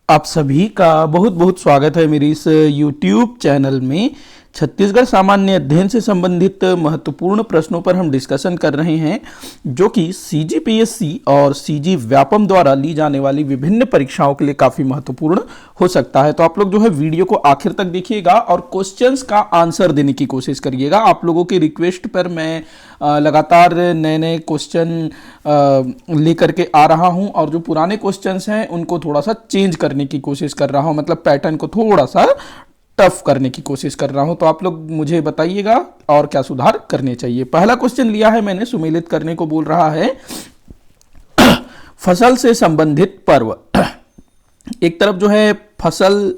आप सभी का बहुत बहुत स्वागत है मेरी इस YouTube चैनल में। छत्तीसगढ़ सामान्य अध्ययन से संबंधित महत्वपूर्ण प्रश्नों पर हम डिस्कशन कर रहे हैं, जो कि CGPSC और CG व्यापम द्वारा ली जाने वाली विभिन्न परीक्षाओं के लिए काफ़ी महत्वपूर्ण हो सकता है। तो आप लोग जो है वीडियो को आखिर तक देखिएगा और क्वेश्चंस का आंसर देने की कोशिश करिएगा। आप लोगों की रिक्वेस्ट पर मैं लगातार नए नए क्वेश्चन लेकर के आ रहा हूं और जो पुराने क्वेश्चंस हैं उनको थोड़ा सा चेंज करने की कोशिश कर रहा हूं, मतलब पैटर्न को थोड़ा सा टफ करने की कोशिश कर रहा हूं। तो आप लोग मुझे बताइएगा और क्या सुधार करने चाहिए। पहला क्वेश्चन लिया है मैंने, सुमेलित करने को बोल रहा है फसल से संबंधित पर्व। एक तरफ जो है फसल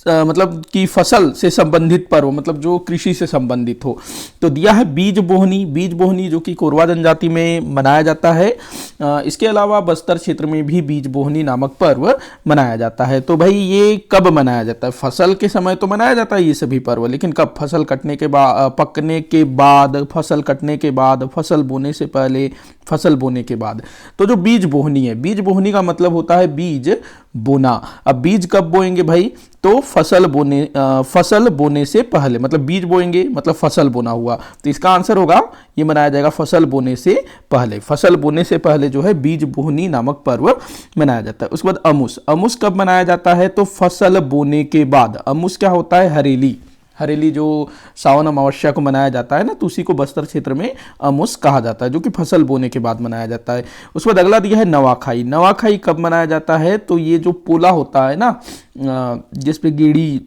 मतलब कि फसल से संबंधित पर्व, मतलब जो कृषि से संबंधित हो, तो दिया है बीज बोहनी। बीज बोहनी जो कि कोरवा जनजाति में मनाया जाता है। इसके अलावा बस्तर क्षेत्र में भी बीज बोहनी नामक पर्व मनाया जाता है। तो भाई ये कब मनाया जाता है? फसल के समय तो मनाया जाता है ये सभी पर्व, लेकिन कब? फसल कटने के बाद, पकने के बाद, फसल कटने के बाद, फसल बोने से पहले, फसल बोने के बाद। तो जो बीज बोहनी है, बीज बोहनी का मतलब होता है बीज बोना। अब बीज कब बोएंगे भाई? तो फसल बोने से पहले, मतलब बीज बोएंगे मतलब फसल बोना हुआ, तो इसका आंसर होगा ये मनाया जाएगा फसल बोने से पहले। फसल बोने से पहले जो है बीज बोहनी नामक पर्व मनाया जाता है। उसके बाद अमुस। अमुस कब मनाया जाता है? तो फसल बोने के बाद। अमुस क्या होता है? हरेली। हरेली जो सावन अमावस्या को मनाया जाता है ना, तो उसी को बस्तर क्षेत्र में अमुस कहा जाता है, जो कि फसल बोने के बाद मनाया जाता है। उसके बाद अगला दिया है नवाखाई। नवाखाई कब मनाया जाता है? तो ये जो पोला होता है ना, जिस पे गेड़ी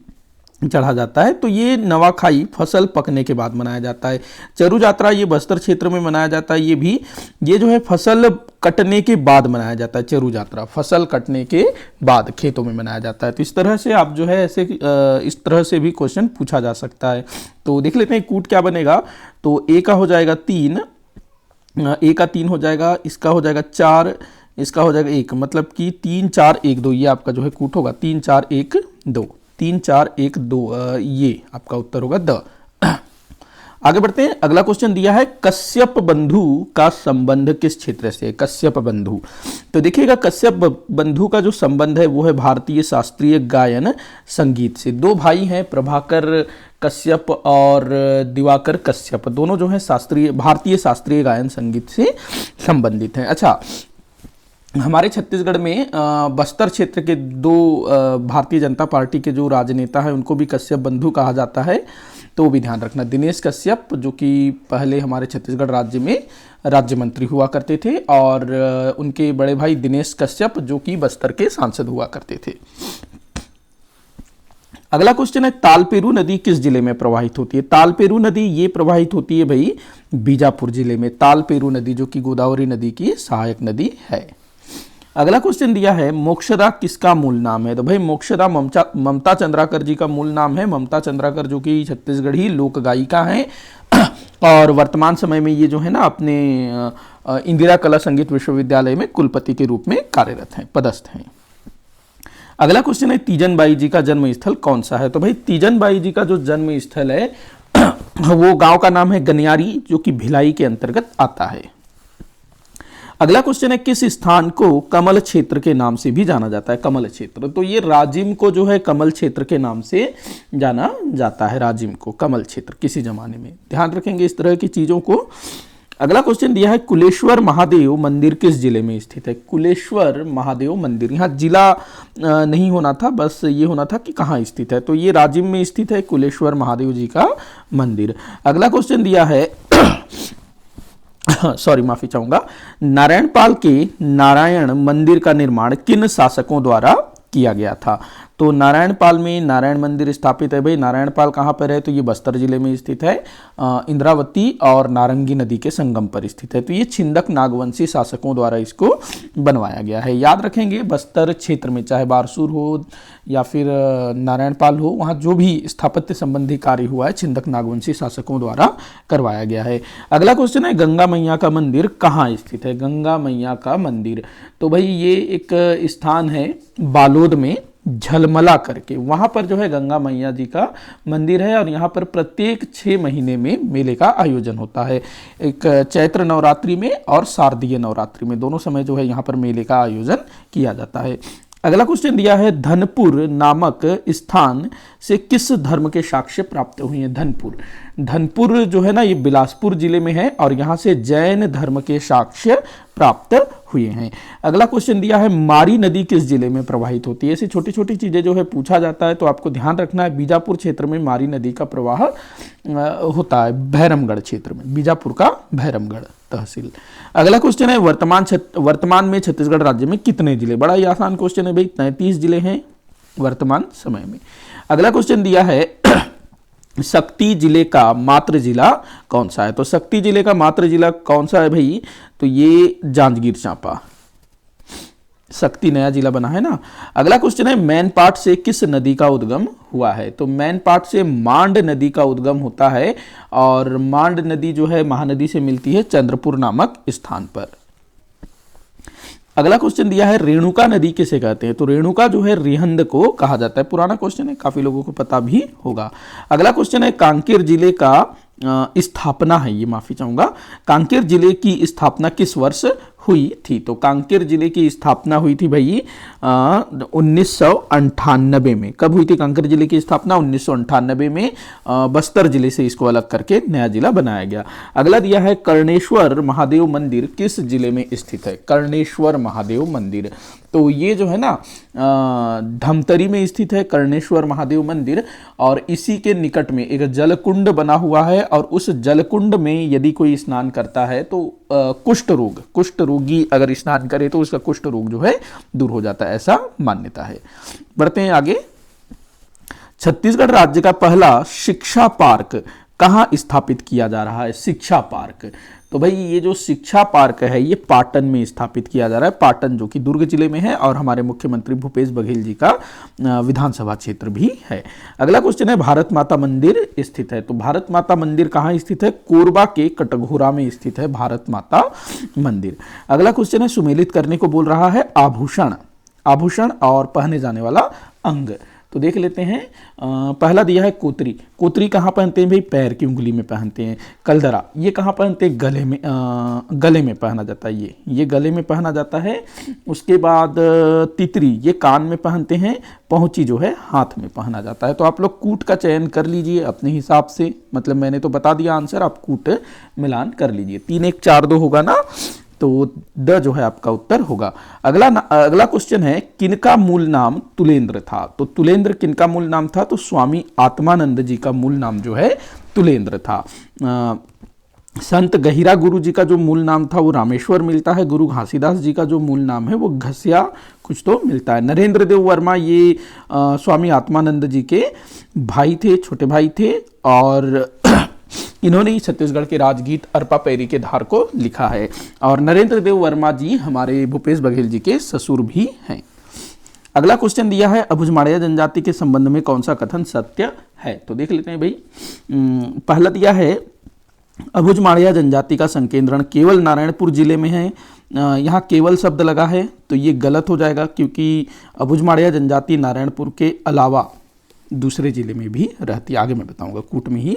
चढ़ा जाता है, तो ये नवाखाई फसल पकने के बाद मनाया जाता है। चरु यात्रा ये बस्तर क्षेत्र में मनाया जाता है। ये जो है फसल कटने के बाद मनाया जाता है। चरु यात्रा फसल कटने के बाद खेतों में मनाया जाता है। तो इस तरह से आप जो है ऐसे इस तरह से भी क्वेश्चन पूछा जा सकता है। तो देख लेते हैं कूट क्या बनेगा। तो ए का हो जाएगा 3, ए का 3 हो जाएगा, इसका हो जाएगा 4, इसका हो जाएगा 1, मतलब कि 3 4 1 2, ये आपका जो है कूट होगा 3 4 1 2, 3 4 1 2, ये आपका उत्तर होगा द। आगे बढ़ते हैं। अगला क्वेश्चन दिया है कश्यप बंधु का संबंध किस क्षेत्र से? कश्यप बंधु, तो देखिएगा कश्यप बंधु का जो संबंध है वो है भारतीय शास्त्रीय गायन संगीत से। दो भाई हैं, प्रभाकर कश्यप और दिवाकर कश्यप, दोनों जो है भारतीय शास्त्रीय गायन संगीत से संबंधित हैं। अच्छा, हमारे छत्तीसगढ़ में बस्तर क्षेत्र के दो भारतीय जनता पार्टी के जो राजनेता हैं उनको भी कश्यप बंधु कहा जाता है, तो भी ध्यान रखना। दिनेश कश्यप जो कि पहले हमारे छत्तीसगढ़ राज्य में राज्य मंत्री हुआ करते थे, और उनके बड़े भाई दिनेश कश्यप जो कि बस्तर के सांसद हुआ करते थे। अगला क्वेश्चन है तालपेरू नदी किस जिले में प्रवाहित होती है? तालपेरू नदी ये प्रवाहित होती है भाई बीजापुर जिले में। तालपेरू नदी जो कि गोदावरी नदी की सहायक नदी है। अगला क्वेश्चन दिया है मोक्षदा किसका मूल नाम है? तो भाई मोक्षदा ममता चंद्राकर जी का मूल नाम है। ममता चंद्राकर जो कि छत्तीसगढ़ी लोक गायिका हैं और वर्तमान समय में ये जो है ना अपने इंदिरा कला संगीत विश्वविद्यालय में कुलपति के रूप में कार्यरत हैं, पदस्थ हैं। अगला क्वेश्चन है तीजन बाई जी का जन्म स्थल कौन सा है? तो भाई तीजन बाई जी का जो जन्म स्थल है वो गांव का नाम है गनियारी, जो कि भिलाई के अंतर्गत आता है। अगला क्वेश्चन है किस स्थान को कमल क्षेत्र के नाम से भी जाना जाता है? कमल क्षेत्र, तो ये राजिम को जो है कमल क्षेत्र के नाम से जाना जाता है। राजिम को कमल क्षेत्र किसी जमाने में, ध्यान रखेंगे इस तरह की चीजों को। अगला क्वेश्चन दिया है कुलेश्वर महादेव मंदिर किस जिले में स्थित है? कुलेश्वर महादेव मंदिर, यहाँ जिला नहीं होना था, बस ये होना था कि कहाँ स्थित है, तो ये राजिम में स्थित है कुलेश्वर महादेव जी का मंदिर। अगला क्वेश्चन दिया है सॉरी माफी चाहूंगा, नारायणपाल के नारायण मंदिर का निर्माण किन शासकों द्वारा किया गया था? तो नारायणपाल में नारायण मंदिर स्थापित है। भाई नारायणपाल कहाँ पर है? तो ये बस्तर जिले में स्थित है, इंद्रावती और नारंगी नदी के संगम पर स्थित है। तो ये छिंदक नागवंशी शासकों द्वारा इसको बनवाया गया है। याद रखेंगे बस्तर क्षेत्र में चाहे बारसूर हो या फिर नारायणपाल हो, वहाँ जो भी स्थापत्य संबंधी कार्य हुआ है छिंदक नागवंशी शासकों द्वारा करवाया गया है। अगला क्वेश्चन है गंगा मैया का मंदिर कहाँ स्थित है? गंगा मैया का मंदिर, तो भाई ये एक स्थान है बालोद में, झलमला करके, वहां पर जो है गंगा मैया जी का मंदिर है। और यहाँ पर प्रत्येक 6 महीने में मेले का आयोजन होता है, एक चैत्र नवरात्रि में और शारदीय नवरात्रि में, दोनों समय जो है यहाँ पर मेले का आयोजन किया जाता है। अगला क्वेश्चन दिया है धनपुर नामक स्थान से किस धर्म के साक्ष्य प्राप्त हुए हैं। धनपुर, धनपुर जो है ना ये बिलासपुर जिले में है और यहाँ से जैन धर्म के साक्ष्य प्राप्त हुए हैं। अगला क्वेश्चन दिया है मारी नदी किस जिले में प्रवाहित होती है। ऐसी छोटी छोटी चीजें जो है पूछा जाता है तो आपको ध्यान रखना है। बीजापुर क्षेत्र में मारी नदी का प्रवाह होता है, भैरमगढ़ क्षेत्र में, बीजापुर का भैरमगढ़ तहसील। अगला क्वेश्चन है वर्तमान में छत्तीसगढ़ राज्य में कितने जिले। बड़ा ही आसान क्वेश्चन है भाई, 33 जिले हैं वर्तमान समय में। अगला क्वेश्चन दिया है शक्ति जिले का मात्र जिला कौन सा है। तो शक्ति जिले का मात्र जिला कौन सा है भाई, तो ये जांजगीर चांपा, शक्ति नया जिला बना है ना। अगला क्वेश्चन है मैनपाट से किस नदी का उद्गम हुआ है। तो मैनपाट से मांड नदी का उद्गम होता है और मांड नदी जो है महानदी से मिलती है चंद्रपुर नामक स्थान पर। अगला क्वेश्चन दिया है रेणुका नदी किसे कहते हैं। तो रेणुका जो है रिहंद को कहा जाता है। पुराना क्वेश्चन है, काफी लोगों को पता भी होगा। अगला क्वेश्चन है कांकेर जिले का स्थापना है, ये माफी चाहूंगा, कांकेर जिले की स्थापना किस वर्ष हुई थी। तो कांकेर जिले की स्थापना हुई थी भाई 1998 में। कब हुई थी कांकेर जिले की स्थापना, 1998 में। बस्तर जिले से इसको अलग करके नया जिला बनाया गया। अगला दिया है कर्णेश्वर महादेव मंदिर किस जिले में स्थित है। कर्णेश्वर महादेव मंदिर, तो ये जो है ना धमतरी में स्थित है कर्णेश्वर महादेव मंदिर, और इसी के निकट में एक जलकुंड बना हुआ है और उस जलकुंड में यदि कोई स्नान करता है तो कुष्ठ रोगी अगर स्नान करे तो उसका कुष्ठ रोग जो है दूर हो जाता है, ऐसा मान्यता है। बढ़ते हैं आगे। छत्तीसगढ़ राज्य का पहला शिक्षा पार्क कहाँ स्थापित किया जा रहा है। शिक्षा पार्क, तो भाई ये जो शिक्षा पार्क है ये पाटन में स्थापित किया जा रहा है। पाटन जो कि दुर्ग जिले में है और हमारे मुख्यमंत्री भूपेश बघेल जी का विधानसभा क्षेत्र भी है। अगला क्वेश्चन है भारत माता मंदिर स्थित है। तो भारत माता मंदिर कहाँ स्थित है, कोरबा के कटघोरा में स्थित है भारत माता मंदिर। अगला क्वेश्चन है सुमेलित करने को बोल रहा है आभूषण और पहने जाने वाला अंग। तो देख लेते हैं। पहला दिया है कोतरी, कोतरी कहाँ पहनते हैं भाई, पैर की उंगली में पहनते हैं। कलदरा ये कहाँ पहनते हैं, गले में पहना जाता है, ये गले में पहना जाता है। उसके बाद तितरी ये कान में पहनते हैं। पहुंची जो है हाथ में पहना जाता है। तो आप लोग कूट का चयन कर लीजिए अपने हिसाब से, मतलब मैंने तो बता दिया आंसर, आप कूट मिलान कर लीजिए। 3 1 4 2 होगा ना, तो द जो है आपका उत्तर होगा। अगला क्वेश्चन है किनका मूल नाम तुलेंद्र था। तो तुलेंद्र किनका मूल नाम था, तो स्वामी आत्मानंद जी का मूल नाम जो है तुलेंद्र था। संत गहिरा गुरु जी का जो मूल नाम था वो रामेश्वर मिलता है। गुरु घासीदास जी का जो मूल नाम है वो घसिया कुछ तो मिलता है। नरेंद्र देव वर्मा ये स्वामी आत्मानंद जी के भाई थे, छोटे भाई थे, और इन्होंने ही छत्तीसगढ़ के राजगीत अरपा पैरी के धार को लिखा है। और नरेंद्र देव वर्मा जी हमारे भूपेश बघेल जी के ससुर भी हैं। अगला क्वेश्चन दिया है अबुझमाड़िया जनजाति के संबंध में कौन सा कथन सत्य है। तो देख लेते हैं भाई। पहला दिया है अबुझमाड़िया जनजाति का संकेंद्रण केवल नारायणपुर जिले में है। यहाँ केवल शब्द लगा है तो ये गलत हो जाएगा, क्योंकि अबुझमाड़िया जनजाति नारायणपुर के अलावा दूसरे जिले में भी रहती है, आगे मैं बताऊंगा, कूट में ही।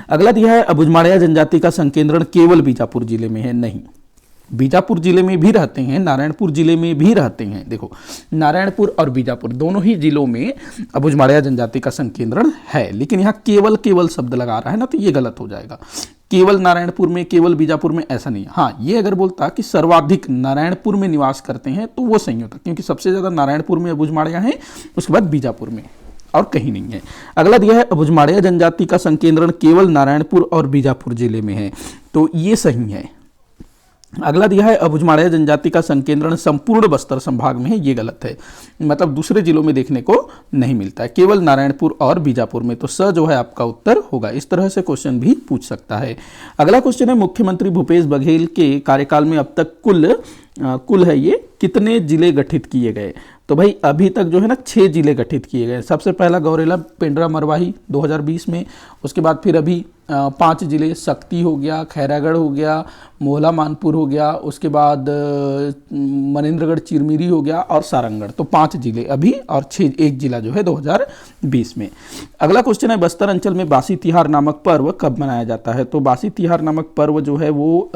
अगला दिया है अबुझमाड़िया जनजाति का संकेंद्रण केवल बीजापुर जिले में है। नहीं, बीजापुर जिले में भी रहते हैं, नारायणपुर जिले में भी रहते हैं। देखो नारायणपुर और बीजापुर दोनों ही जिलों में अबुझमाड़िया जनजाति का संकेंद्रण है, लेकिन यहाँ केवल शब्द लगा रहा है ना, तो ये गलत हो जाएगा। केवल नारायणपुर में, केवल बीजापुर में, ऐसा नहीं है। हाँ, ये अगर बोलता कि सर्वाधिक नारायणपुर में निवास करते हैं तो वो सही होता, क्योंकि सबसे ज्यादा नारायणपुर में अबुझमाड़िया है, उसके बाद बीजापुर में, और कहीं नहीं है। अगला दिया है अबुझमाड़िया जनजाति का संकेंद्रण केवल नारायणपुर और बीजापुर जिले में है, तो ये सही है। अगला दिया है अबुझमाड़िया जनजाति का संकेंद्रण संपूर्ण बस्तर संभाग में है, ये गलत है, मतलब दूसरे जिलों में देखने को नहीं मिलता है, केवल नारायणपुर और बीजापुर में। तो स जो है आपका उत्तर होगा। इस तरह से क्वेश्चन भी पूछ सकता है। अगला क्वेश्चन है मुख्यमंत्री भूपेश बघेल के कार्यकाल में अब तक कुल है ये कितने जिले गठित किए गए। तो भाई अभी तक जो है ना 6 जिले गठित किए गए। सबसे पहला गौरेला पेंड्रा मरवाही 2020 में, उसके बाद फिर अभी 5 जिले, शक्ति हो गया, खैरागढ़ हो गया, मोहला मानपुर हो गया, उसके बाद मनेन्द्रगढ़ चिरमिरी हो गया और सारंगढ़। तो 5 जिले अभी और 1 जिला जो है 2020 में। अगला क्वेश्चन है बस्तर अंचल में बासी तिहार नामक पर्व कब मनाया जाता है। तो बासी तिहार नामक पर्व जो है वो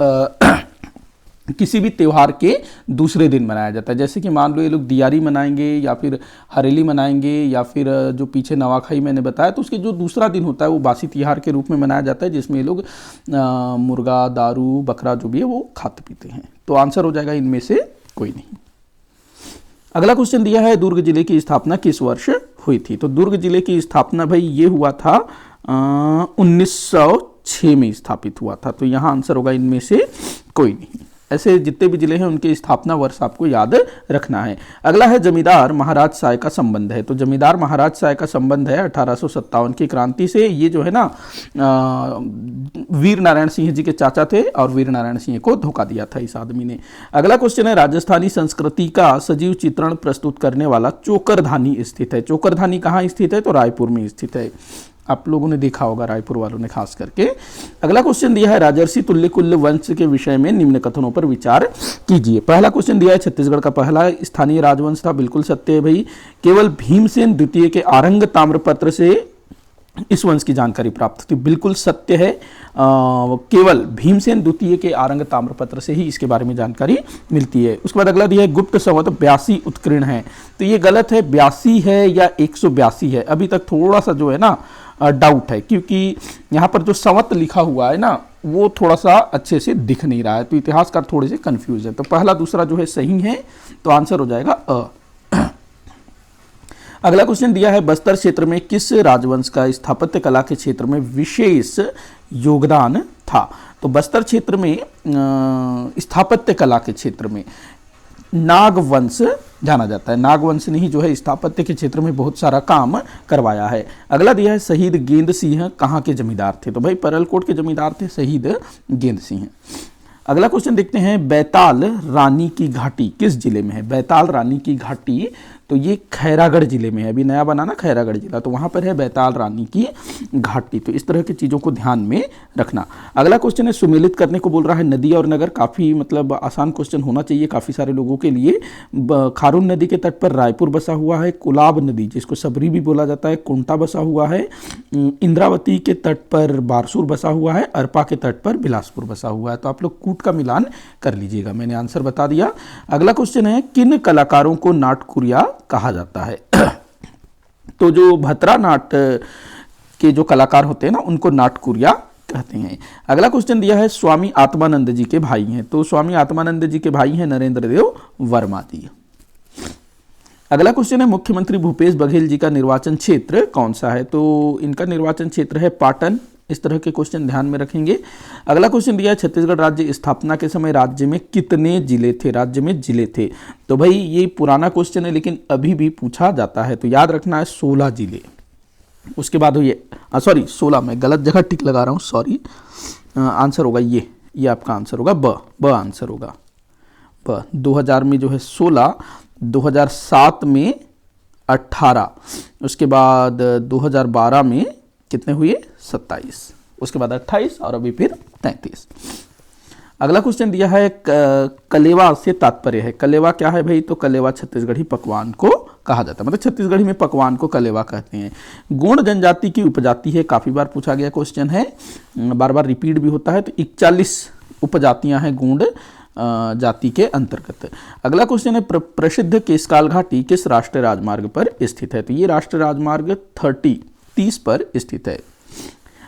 किसी भी त्योहार के दूसरे दिन मनाया जाता है। जैसे कि मान लो ये लोग दियारी मनाएंगे या फिर हरेली मनाएंगे या फिर जो पीछे नवाखाई मैंने बताया, तो उसके जो दूसरा दिन होता है वो बासी त्योहार के रूप में मनाया जाता है, जिसमें ये लोग मुर्गा, दारू, बकरा जो भी है वो खाते पीते हैं। तो आंसर हो जाएगा इनमें से कोई नहीं। अगला क्वेश्चन दिया है, दुर्ग जिले की स्थापना किस वर्ष हुई थी? तो दुर्ग जिले की स्थापना भाई ये हुआ था 1906 में स्थापित हुआ था। तो यहाँ आंसर होगा इनमें से कोई नहीं। ऐसे जितने भी जिले हैं उनके स्थापना वर्ष आपको याद रखना है। अगला है जमींदार महाराज साय का संबंध है। तो जमींदार महाराज साय का संबंध है 1857 की क्रांति से। ये जो है ना वीर नारायण सिंह जी के चाचा थे और वीर नारायण सिंह को धोखा दिया था इस आदमी ने। अगला क्वेश्चन है, राजस्थानी संस्कृति का सजीव चित्रण प्रस्तुत करने वाला चोकरधानी स्थित है। चोकरधानी कहाँ स्थित है? तो रायपुर में स्थित है। आप लोगों ने देखा होगा, रायपुर वालों ने खास करके। अगला क्वेश्चन दिया है, राजर्षि तुल्यकुल्ल वंश के विषय में निम्न कथनों पर विचार कीजिए। पहला क्वेश्चन दिया है, छत्तीसगढ़ का पहला स्थानीय राजवंश था। बिल्कुल सत्य है भाई। केवल भीमसेन द्वितीय के आरंग ताम्रपत्र से इस वंश की जानकारी प्राप्त होती। बिल्कुल सत्य है। केवल भीमसेन द्वितीय के आरंग ताम्रपत्र से ही इसके बारे में जानकारी मिलती है। उसके बाद अगला दिया है, गुप्त संवत 82 उत्कीर्ण है। तो ये गलत है, 82 है या 182 है, अभी तक थोड़ा सा जो है ना डाउट है, क्योंकि यहाँ पर जो संवत लिखा हुआ है ना वो थोड़ा सा अच्छे से दिख नहीं रहा है, तो इतिहासकार थोड़े से कंफ्यूज है। तो पहला दूसरा जो है सही है, तो आंसर हो जाएगा अ। अगला क्वेश्चन दिया है, बस्तर क्षेत्र में किस राजवंश का स्थापत्य कला के क्षेत्र में विशेष योगदान था? तो बस्तर क्षेत्र में स्थापत्य कला के क्षेत्र में नागवंश जाना जाता है। नागवंश ने ही जो है स्थापत्य के क्षेत्र में बहुत सारा काम करवाया है। अगला दिया है, शहीद गेंद सिंह कहाँ के जमींदार थे? तो भाई परलकोट के जमींदार थे शहीद गेंद सिंह। अगला क्वेश्चन देखते हैं, बैताल रानी की घाटी किस जिले में है? बैताल रानी की घाटी तो ये खैरागढ़ जिले में है। अभी नया बना ना खैरागढ़ जिला, तो वहाँ पर है बैताल रानी की घाटी। तो इस तरह की चीज़ों को ध्यान में रखना। अगला क्वेश्चन है, सुमेलित करने को बोल रहा है नदी और नगर। काफ़ी मतलब आसान क्वेश्चन होना चाहिए काफ़ी सारे लोगों के लिए। खारून नदी के तट पर रायपुर बसा हुआ है। कुलाब नदी जिसको सबरी भी बोला जाता है, कुंटा बसा हुआ है। इंद्रावती के तट पर बारसूर बसा हुआ है। अरपा के तट पर बिलासपुर बसा हुआ है। तो आप लोग कूट का मिलान कर लीजिएगा, मैंने आंसर बता दिया। अगला क्वेश्चन है, किन कलाकारों को नाटकुरिया कहा जाता है? तो जो भतरा नाट के जो कलाकार होते हैं ना उनको नाटकुरिया कहते हैं। अगला क्वेश्चन दिया है, स्वामी आत्मानंद जी के भाई हैं। तो स्वामी आत्मानंद जी के भाई हैं नरेंद्र देव वर्मा जी। अगला क्वेश्चन है, मुख्यमंत्री भूपेश बघेल जी का निर्वाचन क्षेत्र कौन सा है? तो इनका निर्वाचन क्षेत्र है पाटन। इस तरह के क्वेश्चन ध्यान में रखेंगे। अगला क्वेश्चन दिया है, छत्तीसगढ़ राज्य स्थापना के समय राज्य में कितने जिले थे? राज्य में जिले थे। तो भाई ये पुराना क्वेश्चन है लेकिन अभी भी पूछा जाता है, तो याद रखना है 16 जिले। उसके बाद ये 16, मैं गलत जगह टिक लगा रहा हूँ, सॉरी। आंसर होगा ये आपका आंसर होगा ब आंसर होगा ब। 2000 में जो है 16, 2007 में 18, उसके बाद 2012 में कितने हुए? 27, उसके बाद 28 और अभी फिर 33। अगला क्वेश्चन दिया है, कलेवा से तात्पर्य है। कलेवा क्या है भाई? तो कलेवा छत्तीसगढ़ी पकवान को कहा जाता है, मतलब छत्तीसगढ़ी में पकवान को कलेवा कहते हैं। गोंड जनजाति की उपजाति है, काफ़ी बार पूछा गया क्वेश्चन है, बार बार रिपीट भी होता है। तो 41 उपजातियां हैं गोंड जाति के अंतर्गत। अगला क्वेश्चन है, प्रसिद्ध केशकाल घाटी किस राष्ट्रीय राजमार्ग पर स्थित है? तो ये राष्ट्रीय राजमार्ग 30 पर स्थित है।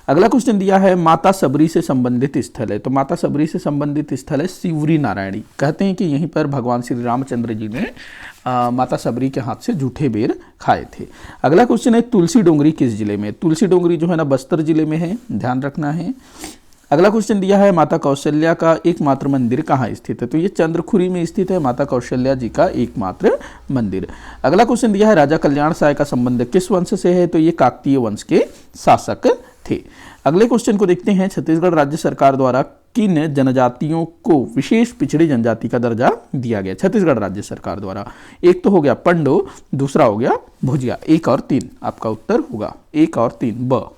अगला क्वेश्चन दिया है, माता सबरी से संबंधित स्थल है। तो माता सबरी से संबंधित स्थल है शिवरी नारायणी। कहते हैं कि यहीं पर भगवान श्री रामचंद्र जी ने माता सबरी के हाथ से जूठे बेर खाए थे। अगला क्वेश्चन है, तुलसी डोंगरी किस जिले में? तुलसी डोंगरी जो है ना बस्तर जिले में है, ध्यान रखना है। अगला क्वेश्चन दिया है, माता कौशल्या का एकमात्र मंदिर कहाँ स्थित है? तो ये चंद्रखुरी में स्थित है माता कौशल्या जी का एकमात्र मंदिर। अगला क्वेश्चन दिया है, राजा कल्याण साय का संबंध किस वंश से है? तो ये काकतीय वंश के शासक थे। अगले क्वेश्चन को देखते हैं, छत्तीसगढ़ राज्य सरकार द्वारा किन जनजातियों को विशेष पिछड़ी जनजाति का दर्जा दिया गया? छत्तीसगढ़ राज्य सरकार द्वारा। एक तो हो गया पंडो, दूसरा हो गया भुजिया। 1 और 3 आपका उत्तर होगा, 1 और 3 ब।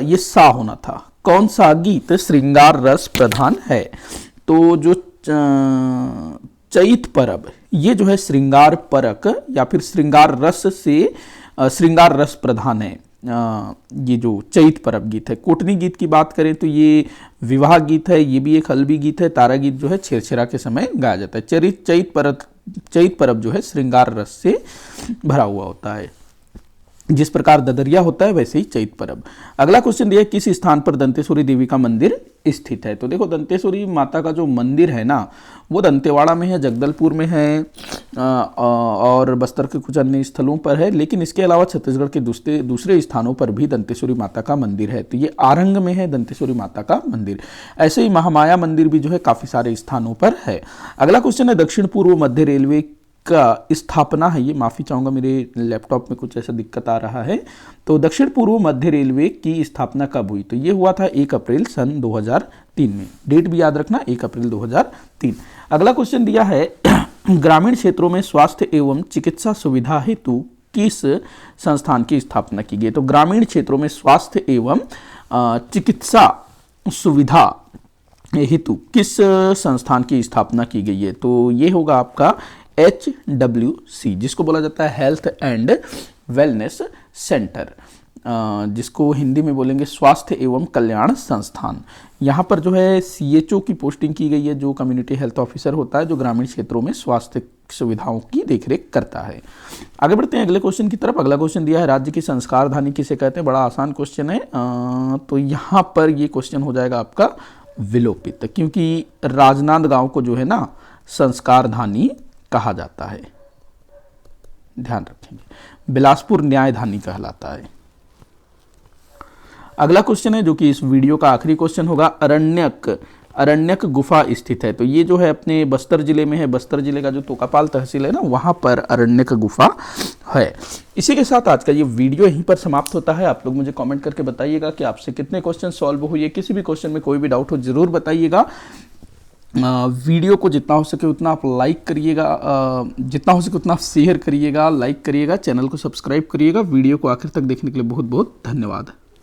ये सा होना था। कौन सा गीत श्रृंगार रस प्रधान है? तो जो चैत परब, ये जो है श्रृंगार परक या फिर श्रृंगार रस से श्रृंगार रस प्रधान है। ये जो चैत परब गीत है। कोटनी गीत की बात करें तो ये विवाह गीत है, ये भी एक हल्बी गीत है। तारा गीत जो है छेरछेरा के समय गाया जाता है। चैत परब जो है श्रृंगार रस से भरा हुआ होता है। जिस प्रकार ददरिया होता है वैसे ही चैत परब। अगला क्वेश्चन दिया, किस स्थान पर दंतेश्वरी देवी का मंदिर स्थित है। तो देखो दंतेश्वरी माता का जो मंदिर है ना वो दंतेवाड़ा में है, जगदलपुर में है और बस्तर के कुछ अन्य स्थलों पर है। लेकिन इसके अलावा छत्तीसगढ़ के दूसरे स्थानों पर भी दंतेश्वरी माता का मंदिर है। तो ये आरंग में है दंतेश्वरी माता का मंदिर। ऐसे ही महामाया मंदिर भी जो है काफी सारे स्थानों पर है। अगला क्वेश्चन है, दक्षिण पूर्व मध्य रेलवे का स्थापना है, ये माफ़ी चाहूँगा मेरे लैपटॉप में कुछ ऐसा दिक्कत आ रहा है। तो दक्षिण पूर्व मध्य रेलवे की स्थापना कब हुई। तो ये हुआ था 1 अप्रैल सन 2003 में। डेट भी याद रखना, 1 अप्रैल 2003। अगला क्वेश्चन दिया है, ग्रामीण क्षेत्रों में स्वास्थ्य एवं चिकित्सा सुविधा हेतु किस संस्थान की स्थापना की गई। तो ग्रामीण क्षेत्रों में स्वास्थ्य एवं चिकित्सा सुविधा हेतु किस संस्थान की स्थापना की गई है। तो ये होगा आपका HWC, जिसको बोला जाता है हेल्थ एंड वेलनेस सेंटर, जिसको हिंदी में बोलेंगे स्वास्थ्य एवं कल्याण संस्थान। यहाँ पर जो है CHO की पोस्टिंग की गई है, जो कम्युनिटी हेल्थ ऑफिसर होता है, जो ग्रामीण क्षेत्रों में स्वास्थ्य सुविधाओं की देखरेख करता है। आगे बढ़ते हैं अगले क्वेश्चन की तरफ। अगला क्वेश्चन दिया है, राज्य की संस्कारधानी किसे कहते हैं। बड़ा आसान क्वेश्चन है। तो यहाँ पर ये क्वेश्चन हो जाएगा आपका विलोपित, क्योंकि राजनांदगांव को जो है ना संस्कारधानी कहा जाता है, ध्यान रखेंगे। बिलासपुर न्यायधानी कहलाता है। अगला क्वेश्चन है जो कि इस वीडियो का आखिरी क्वेश्चन होगा, अरण्यक गुफा स्थित है। तो ये जो है अपने बस्तर जिले में है। बस्तर जिले का जो तोकापाल तहसील है ना वहां पर अरण्यक गुफा है। इसी के साथ आज का ये वीडियो यहीं पर समाप्त होता है। आप लोग मुझे कमेंट करके बताइएगा कि आपसे कितने क्वेश्चन सॉल्व हुए। किसी भी क्वेश्चन में कोई भी डाउट हो जरूर बताइएगा। वीडियो को जितना हो सके उतना आप लाइक करिएगा, जितना हो सके उतना आप शेयर करिएगा, लाइक करिएगा, चैनल को सब्सक्राइब करिएगा। वीडियो को आखिर तक देखने के लिए बहुत बहुत धन्यवाद।